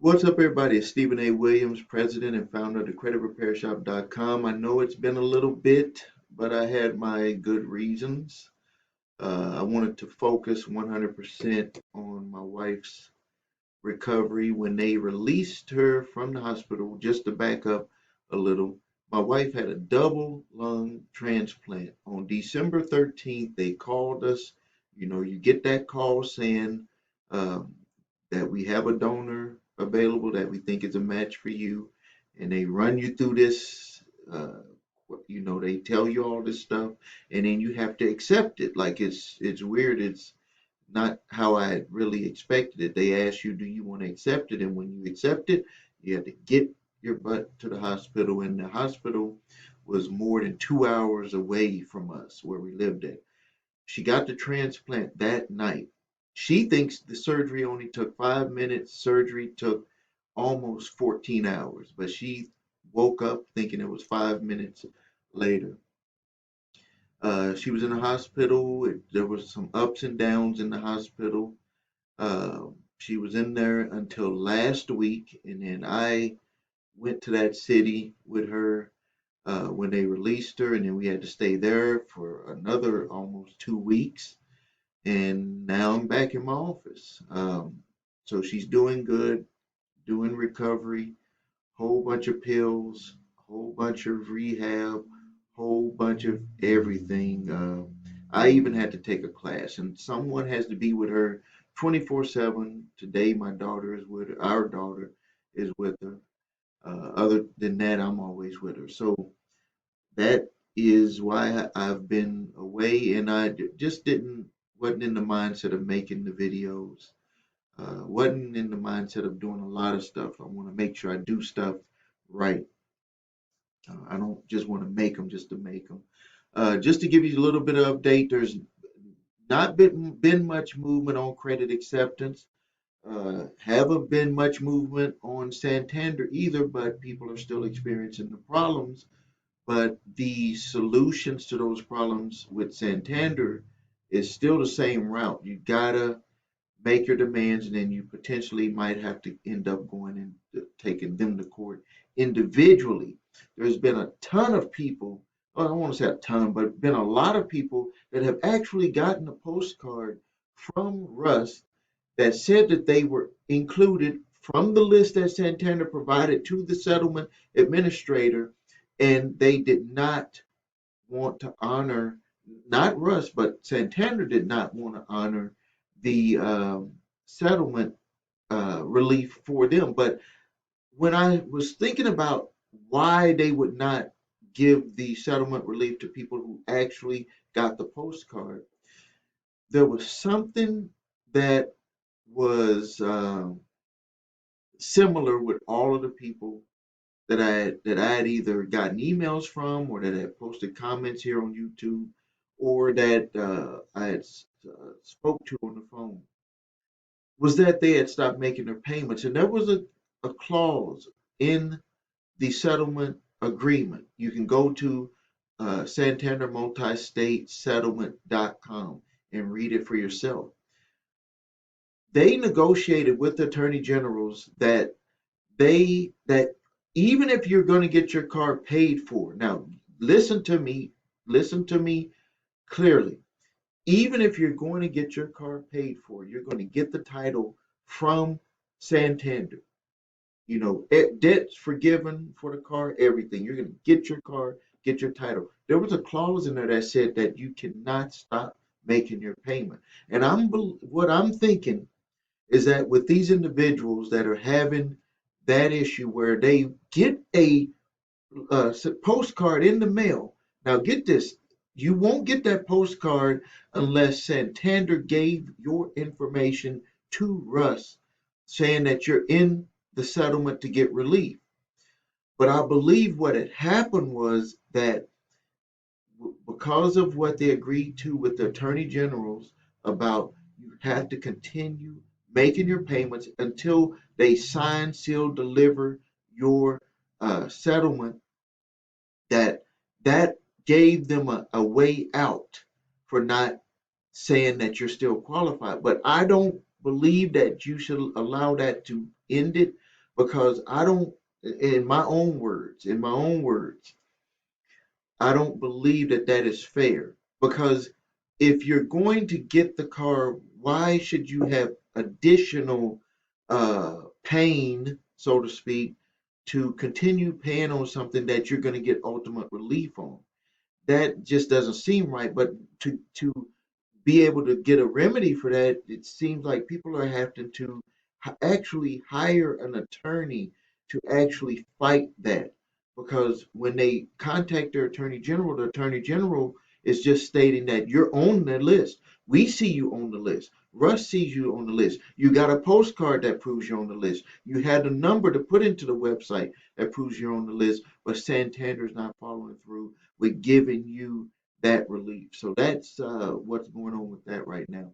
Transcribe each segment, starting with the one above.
What's up, everybody? It's Stephen A. Williams, president and founder of the creditrepairshop.com. I know it's been a little bit, but I had my good reasons. I wanted to focus 100% on my wife's recovery when they released her from the hospital. Just to back up a little, my wife had a double lung transplant. On December 13th, they called us. You get that call saying, um, that we have a donor available that we think is a match for you, and they run you through this. They tell you all this stuff, and then you have to accept it. Like it's weird. It's not how I had really expected it. They ask you, do you want to accept it? And when you accept it, you have to get your butt to the hospital. And the hospital was more than 2 hours away from us where we lived at. She got the transplant that night. She thinks the surgery only took 5 minutes. Surgery took almost 14 hours, but she woke up thinking it was 5 minutes later. She was in the hospital. There was some ups and downs in the hospital. She was in there until last week, and then I went to that city with her when they released her, and then we had to stay there for another almost 2 weeks. And now I'm back in my office. So she's doing good, doing recovery, whole bunch of pills, whole bunch of rehab, whole bunch of everything. I even had to take a class, and someone has to be with her 24/7. Today, my daughter is with her. Our daughter is with her. Other than that, I'm always with her. So that is why I've been away, and just didn't wasn't in the mindset of making the videos. Wasn't in the mindset of doing a lot of stuff. I want to make sure I do stuff right. I don't just want to make them just to make them. Just to give you a little bit of update, there's not been much movement on credit acceptance. Haven't been much movement on Santander either, but people are still experiencing the problems. But the solutions to those problems with Santander is still the same route. You gotta make your demands, and then you potentially might have to end up going and taking them to court individually. There's been a ton of people, well, I don't want to say a ton, but been a lot of people that have actually gotten a postcard from Russ that said that they were included from the list that Santander provided to the settlement administrator, and they did not want to honor, not Russ, but Santander did not want to honor the settlement relief for them. But when I was thinking about why they would not give the settlement relief to people who actually got the postcard, there was something that was similar with all of the people that I had either gotten emails from, or that had posted comments here on YouTube, or that I had spoke to on the phone, was that they had stopped making their payments. And there was a clause in the settlement agreement. You can go to Santander Multi-State Settlement.com and read it for yourself. They negotiated with the attorney generals that even if you're going to get your car paid for, now listen to me clearly. Even if you're going to get your car paid for, you're going to get the title from Santander. Debts forgiven for the car, everything. You're going to get your car, get your title. There was a clause in there that said that you cannot stop making your payment. And what I'm thinking is that with these individuals that are having that issue where they get a postcard in the mail. Now, get this, you won't get that postcard unless Santander gave your information to Russ saying that you're in the settlement to get relief. But I believe what had happened was that because of what they agreed to with the attorney generals about you have to continue making your payments until they sign, seal, deliver your settlement, that that gave them a way out for not saying that you're still qualified. But I don't believe that you should allow that to end it. because I don't, in my own words, I don't believe that that is fair. Because if you're going to get the car, why should you have additional pain, so to speak, to continue paying on something that you're going to get ultimate relief on? That just doesn't seem right. But to be able to get a remedy for that, it seems like people are having to actually hire an attorney to actually fight that. Because when they contact their attorney general, the attorney general is just stating that you're on the list. We see you on the list. Russ sees you on the list. You got a postcard that proves you're on the list. You had a number to put into the website that proves you're on the list, but Santander's not following through with giving you that relief. So that's what's going on with that right now.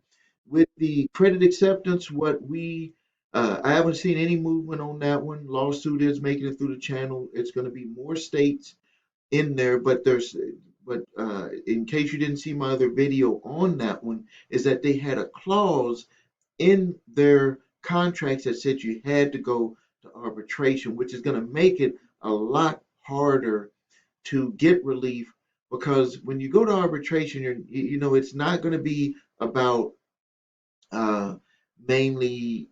With the credit acceptance, I haven't seen any movement on that one. Lawsuit is making it through the channel. It's going to be more states in there, but in case you didn't see my other video on that one, is that they had a clause in their contracts that said you had to go to arbitration, which is going to make it a lot harder to get relief, because when you go to arbitration, it's not going to be about uh, mainly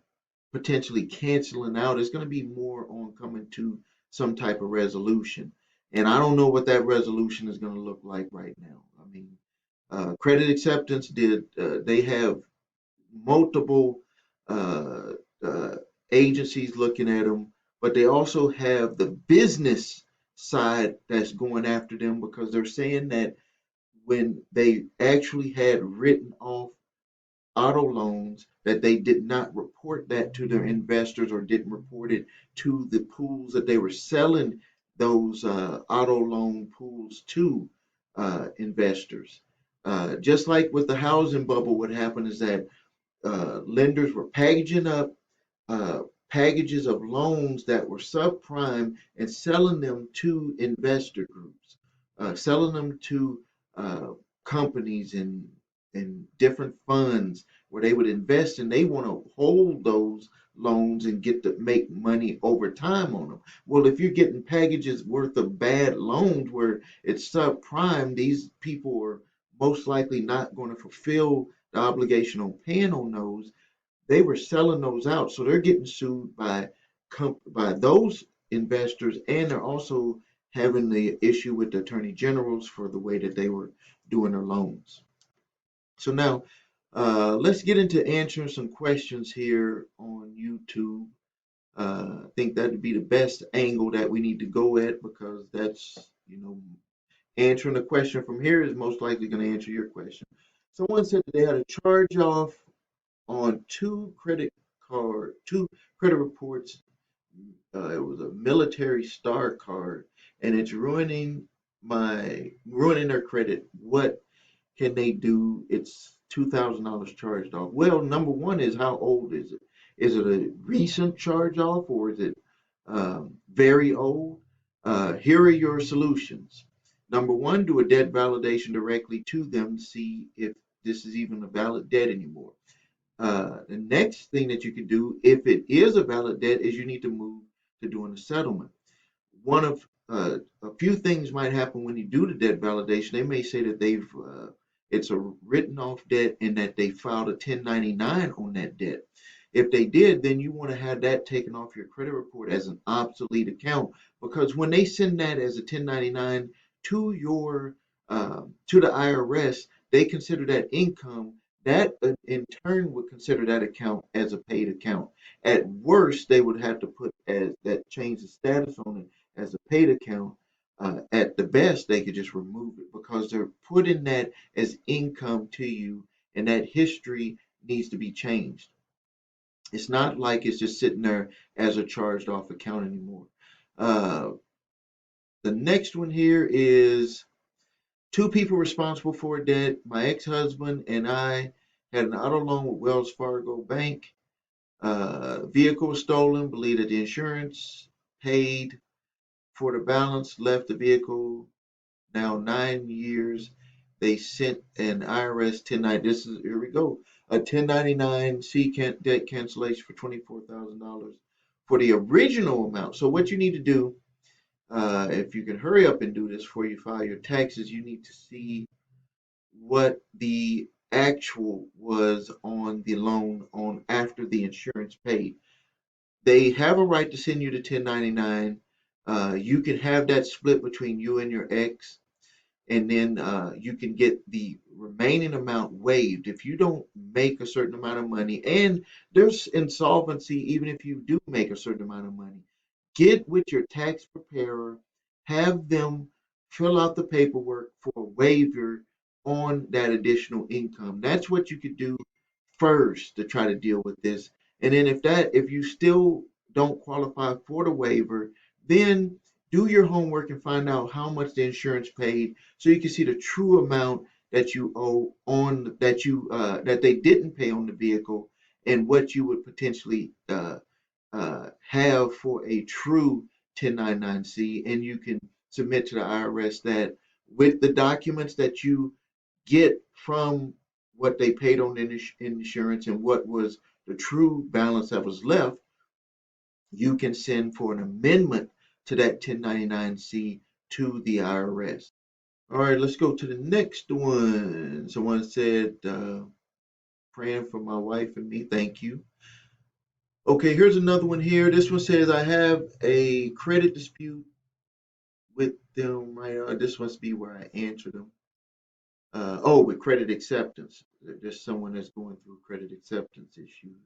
potentially canceling out. It's going to be more on coming to some type of resolution. And I don't know what that resolution is going to look like right now. I mean, credit acceptance they have multiple uh, uh, agencies looking at them, but they also have the business side that's going after them, because they're saying that when they actually had written off auto loans, that they did not report that to their investors, or didn't report it to the pools that they were selling those auto loan pools to investors. Just like with the housing bubble, what happened is that lenders were packaging up uh, packages of loans that were subprime and selling them to investor groups, selling them to uh, companies and different funds where they would invest, and they want to hold those loans and get to make money over time on them. Well, if you're getting packages worth of bad loans where it's subprime, these people are most likely not going to fulfill the obligation on paying on those. They were selling those out, so they're getting sued by those investors, and they're also having the issue with the attorney generals for the way that they were doing their loans. So now, let's get into answering some questions here on YouTube. I think that would be the best angle that we need to go at, because that's, answering a question from here is most likely going to answer your question. Someone said that they had a charge off on two credit reports. It was a military star card, and it's ruining their credit. What can they do? It's $2,000 charged off. Well, number one is, how old is it? Is it a recent charge off, or is it very old? Here are your solutions. Number one, do a debt validation directly to them to see if this is even a valid debt anymore. The next thing that you can do, if it is a valid debt, is you need to move to doing a settlement. One of a few things might happen when you do the debt validation. They may say that it's a written off debt, and that they filed a 1099 on that debt. If they did, then you want to have that taken off your credit report as an obsolete account, because when they send that as a 1099 to to the IRS, they consider that income. That in turn would consider that account as a paid account. At worst, they would have to put as that change the status on it as a paid account. At the best, they could just remove it, because they're putting that as income to you, and that history needs to be changed. It's not like it's just sitting there as a charged off account anymore. Uh, the next one here is two people responsible for a debt. My ex-husband and I had an auto loan with Wells Fargo Bank. Vehicle was stolen, believed that the insurance paid for the balance, left the vehicle. Now 9 years. They sent an IRS 1099. Here we go. A 1099 debt cancellation for $24,000. for the original amount. So what you need to do, if you can hurry up and do this before you file your taxes, you need to see what the actual was on the loan on after the insurance paid. They have a right to send you the 1099. You can have that split between you and your ex, and then you can get the remaining amount waived if you don't make a certain amount of money. And there's insolvency even if you do make a certain amount of money. Get with your tax preparer, have them fill out the paperwork for a waiver on that additional income. That's what you could do first to try to deal with this. And then if you still don't qualify for the waiver, then do your homework and find out how much the insurance paid so you can see the true amount that you owe on that they didn't pay on the vehicle and what you would potentially have for a true 1099-C, and you can submit to the IRS that with the documents that you get from what they paid on insurance and what was the true balance that was left, you can send for an amendment to that 1099-C to the IRS. All right, let's go to the next one. Someone said, praying for my wife and me. Thank you. Okay, here's another one here. This one says, I have a credit dispute with them right now. This must be where I answer them. With credit acceptance. There's someone that's going through credit acceptance issues.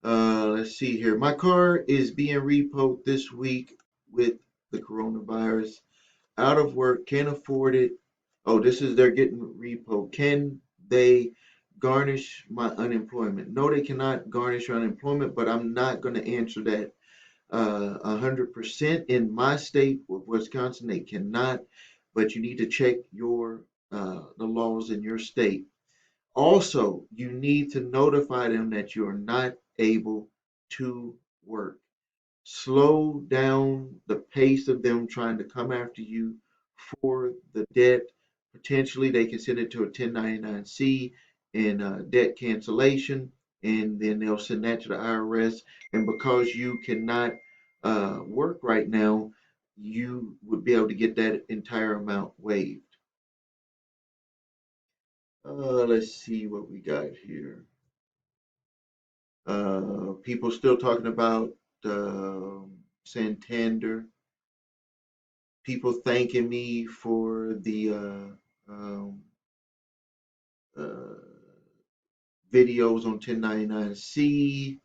Let's see here. My car is being repoed this week with the coronavirus. Out of work, can't afford it. Oh, this is they're getting repo. Can they garnish my unemployment? No, they cannot garnish your unemployment, but I'm not going to answer that 100%. In my state of Wisconsin, they cannot, but you need to check the laws in your state. Also, you need to notify them that you are not able to work. Slow down the pace of them trying to come after you for the debt. Potentially, they can send it to a 1099-C in debt cancellation, and then they'll send that to the IRS. And because you cannot work right now, you would be able to get that entire amount waived. Let's see what we got here. People still talking about Santander. People thanking me for the um, uh, videos on 1099-C.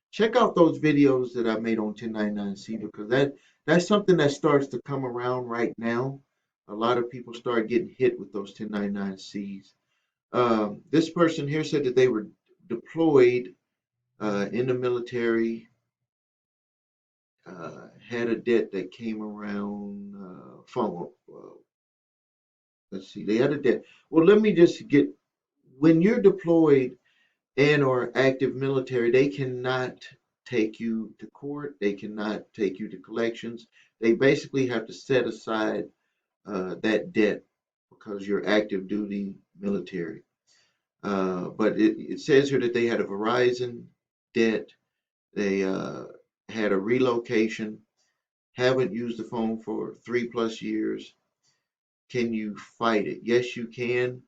Check out those videos that I made on 1099-C because that's something that starts to come around right now. A lot of people start getting hit with those 1099-Cs. This person here said that they were deployed in the military, had a debt that came around from, let's see, they had a debt. Well, let me just get, when you're deployed and or active military, they cannot take you to court. They cannot take you to collections. They basically have to set aside that debt because you're active duty military. But it says here that they had a Verizon debt. They had a relocation, haven't used the phone for 3+ years. Can you fight it? Yes, you can.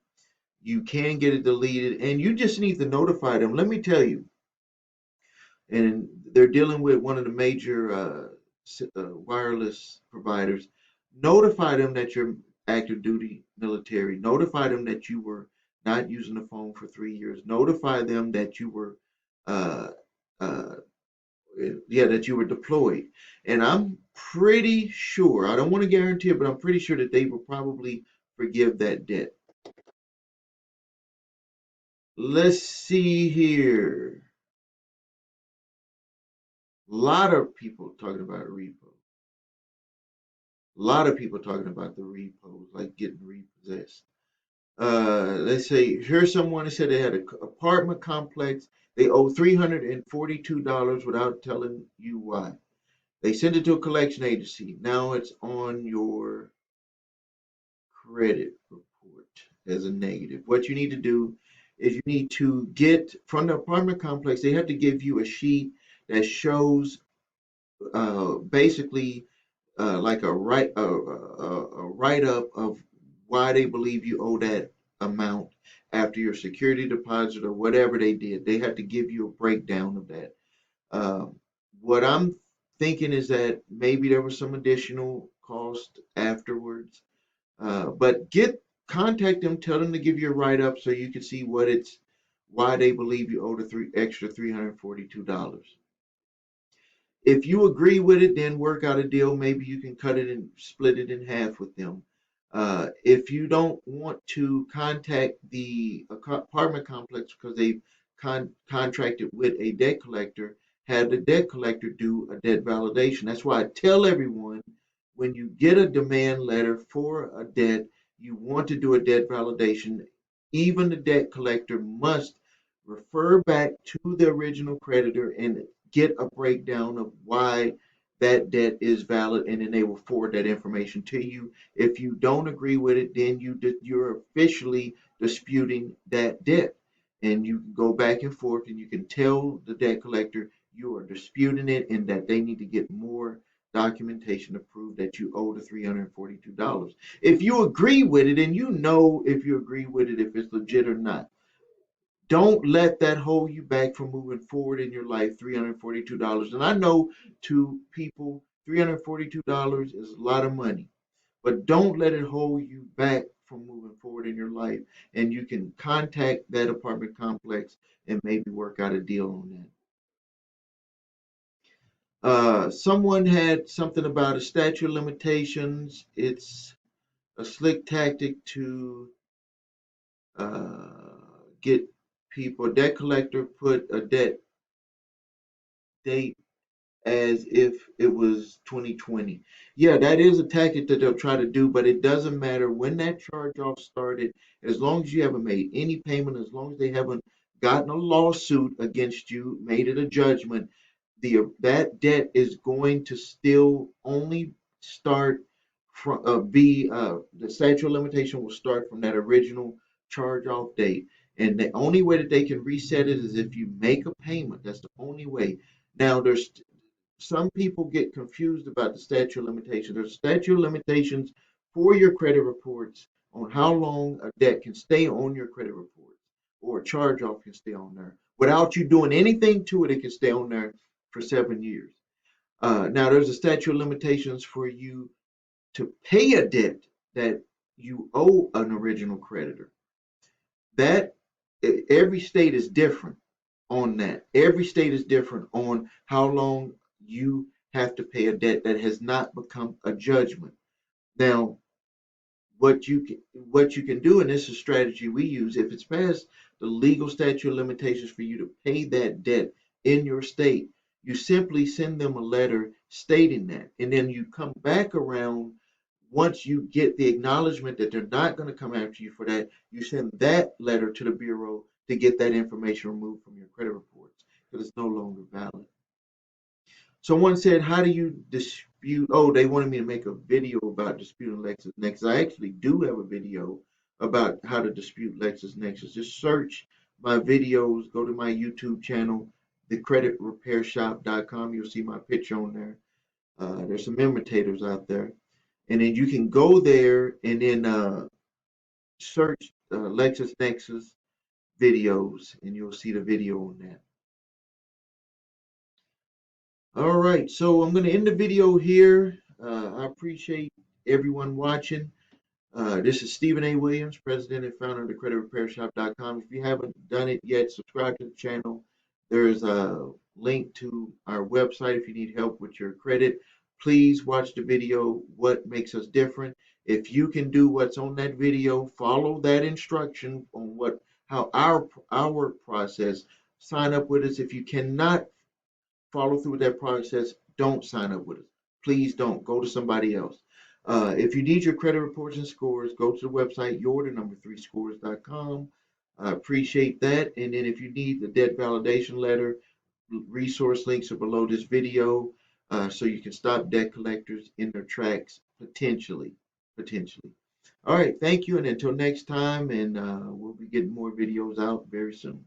You can get it deleted, and you just need to notify them. Let me tell you, and they're dealing with one of the major wireless providers. Notify them that you're active duty military. Notify them that you were not using the phone for 3 years. Notify them that you were uh, uh, that you were deployed. And I'm pretty sure, I don't want to guarantee it, but I'm pretty sure that they will probably forgive that debt. Let's see here. A lot of people talking about repo. A lot of people talking about the repos, like getting repossessed. Let's say here's someone that said they had an apartment complex. They owe $342 without telling you why. They sent it to a collection agency. Now it's on your credit report as a negative. What you need to do is you need to get from the apartment complex, they have to give you a sheet that shows basically like a write up of why they believe you owe that amount after your security deposit or whatever they did. They have to give you a breakdown of that. Uh, what I'm thinking is that maybe there was some additional cost afterwards, but contact them, tell them to give you a write up so you can see why they believe you owe the extra $342. If you agree with it, then work out a deal. Maybe you can cut it and split it in half with them. If you don't want to contact the apartment complex because they've contracted with a debt collector, have the debt collector do a debt validation. That's why I tell everyone when you get a demand letter for a debt, you want to do a debt validation. Even the debt collector must refer back to the original creditor and get a breakdown of why that debt is valid, and then they will forward that information to you. If you don't agree with it, then you're officially disputing that debt, and you can go back and forth, and you can tell the debt collector you are disputing it and that they need to get more documentation to prove that you owe the $342. If you agree with it, and you know if you agree with it, if it's legit or not, don't let that hold you back from moving forward in your life. $342. And I know to people, $342 is a lot of money, but don't let it hold you back from moving forward in your life. And you can contact that apartment complex and maybe work out a deal on that. Someone had something about a statute of limitations. It's a slick tactic to get people. Debt collector put a debt date as if it was 2020. Yeah, that is a tactic that they'll try to do, but it doesn't matter when that charge off started, as long as you haven't made any payment, as long as they haven't gotten a lawsuit against you, made it a judgment, that debt is going to still only start from the statute of limitation will start from that original charge off date. And the only way that they can reset it is if you make a payment. That's the only way. Now, there's some people get confused about the statute of limitations. There's statute of limitations for your credit reports on how long a debt can stay on your credit reports or a charge off can stay on there. Without you doing anything to it, it can stay on there for 7 years. Now, there's a statute of limitations for you to pay a debt that you owe an original creditor. That every state is different on that. Every state is different on how long you have to pay a debt that has not become a judgment. Now, what you can do, and this is a strategy we use, if it's past the legal statute of limitations for you to pay that debt in your state, you simply send them a letter stating that, and then you come back around once you get the acknowledgement that they're not going to come after you for that, you send that letter to the bureau to get that information removed from your credit reports because it's no longer valid. Someone said, how do you dispute? Oh, they wanted me to make a video about disputing LexisNexis. I actually do have a video about how to dispute LexisNexis. Just search my videos, go to my YouTube channel, thecreditrepairshop.com. You'll see my picture on there. There's some imitators out there. And then you can go there and then search LexisNexis videos, and you'll see the video on that. All right, so I'm going to end the video here. I appreciate everyone watching. This is Stephen A. Williams, president and founder of thecreditrepairshop.com. If you haven't done it yet, subscribe to the channel. There's a link to our website if you need help with your credit. Please watch the video, What Makes Us Different. If you can do what's on that video, follow that instruction on how our process, sign up with us. If you cannot follow through with that process, don't sign up with us. Please don't. Go to somebody else. If you need your credit reports and scores, go to the website, your3scores.com. I appreciate that. And then if you need the debt validation letter, resource links are below this video so you can stop debt collectors in their tracks potentially. Potentially. All right. Thank you. And until next time, and we'll be getting more videos out very soon.